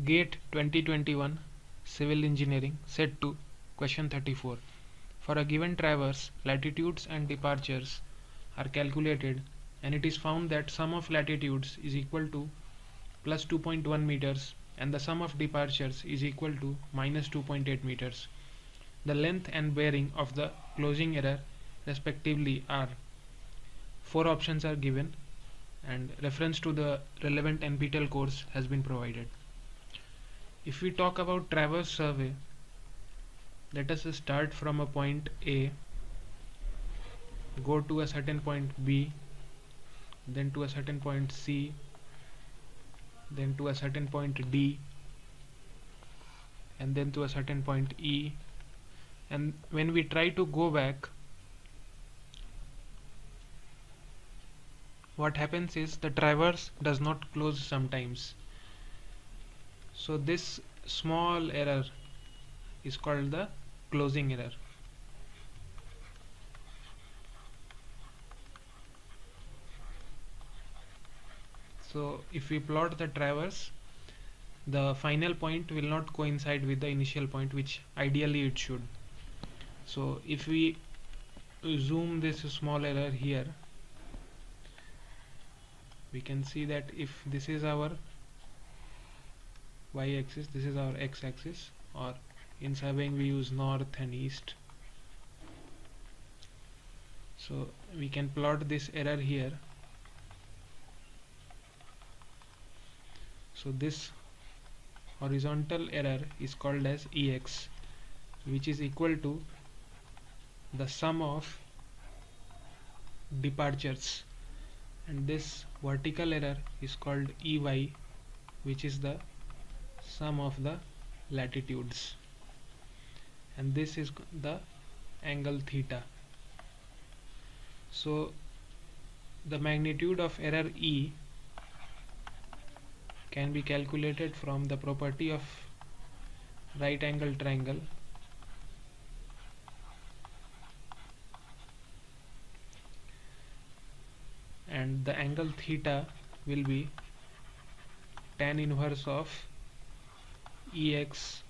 GATE 2021 Civil Engineering Set 2 Question 34. For a given traverse, latitudes and departures are calculated and it is found that sum of latitudes is equal to plus 2.1 meters and the sum of departures is equal to minus 2.8 meters. The length and bearing of the closing error respectively are. Four options are given and reference to the relevant NPTEL course has been provided. If we talk about traverse survey, let us start from a point A, go to a certain point B, then to a certain point C, then to a certain point D, and then to a certain point E. And when we try to go back, what happens is the traverse does not close sometimes. So this small error is called the closing error. So if we plot the traverse, the final point will not coincide with the initial point, which ideally it should. So if we zoom this small error here, we can see that if this is our y-axis, this is our x-axis, or in surveying we use north and east. So we can plot this error here. So this horizontal error is called as EX, which is equal to the sum of departures, and this vertical error is called EY, which is the sum of the latitudes, and this is the angle theta. So the magnitude of error E can be calculated from the property of right angle triangle, and the angle theta will be tan inverse of EX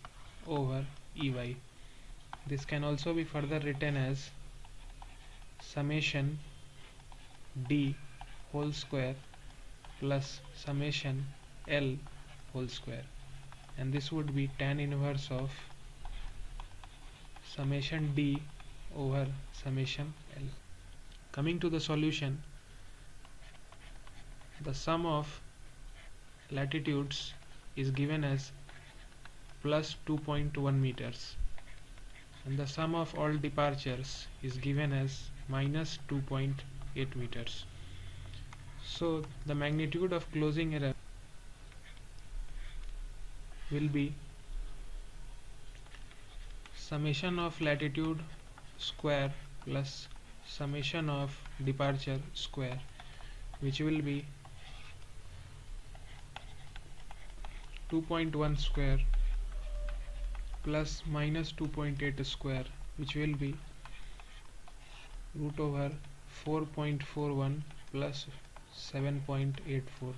over EY. This can also be further written as summation D whole square plus summation L whole square, and this would be tan inverse of summation D over summation L. Coming to the solution, the sum of latitudes is given as plus 2.1 meters and the sum of all departures is given as minus 2.8 meters. So the magnitude of closing error will be summation of latitude square plus summation of departure square, which will be 2.1 square plus minus 2.8 square, which will be root over 4.41 plus 7.84,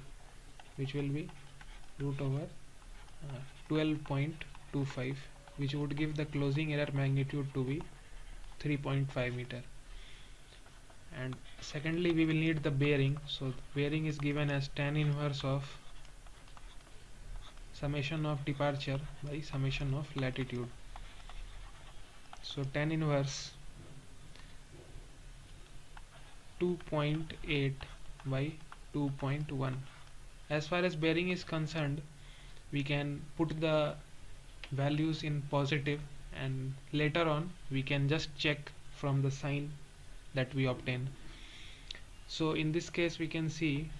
which will be root over 12.25, which would give the closing error magnitude to be 3.5 meter. And secondly, we will need the bearing. So bearing is given as tan inverse of summation of departure by summation of latitude. So tan inverse 2.8 by 2.1. As far as bearing is concerned, we can put the values in positive and later on we can just check from the sign that we obtain. So in this case we can see,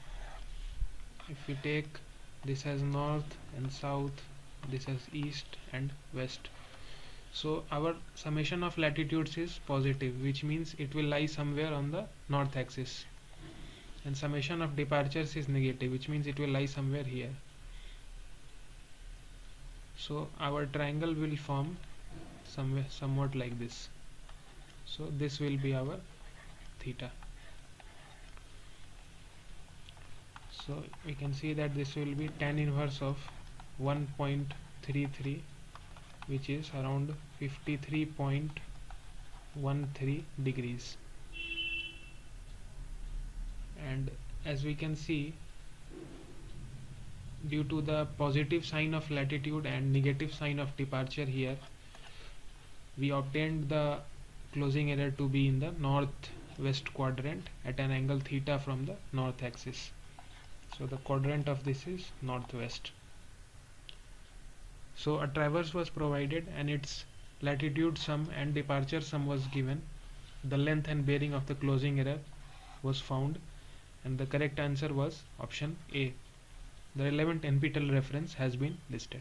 if we take this as north and south, this as east and west, so our summation of latitudes is positive, which means it will lie somewhere on the north axis, and summation of departures is negative, which means it will lie somewhere here. So our triangle will form somewhat like this. So this will be our theta. So we can see that this will be tan inverse of 1.33, which is around 53.13 degrees. And as we can see, due to the positive sign of latitude and negative sign of departure here, we obtained the closing error to be in the northwest quadrant at an angle theta from the north axis. So the quadrant of this is northwest. So a traverse was provided and its latitude sum and departure sum was given. The length and bearing of the closing error was found, and the correct answer was option A. The relevant NPTEL reference has been listed.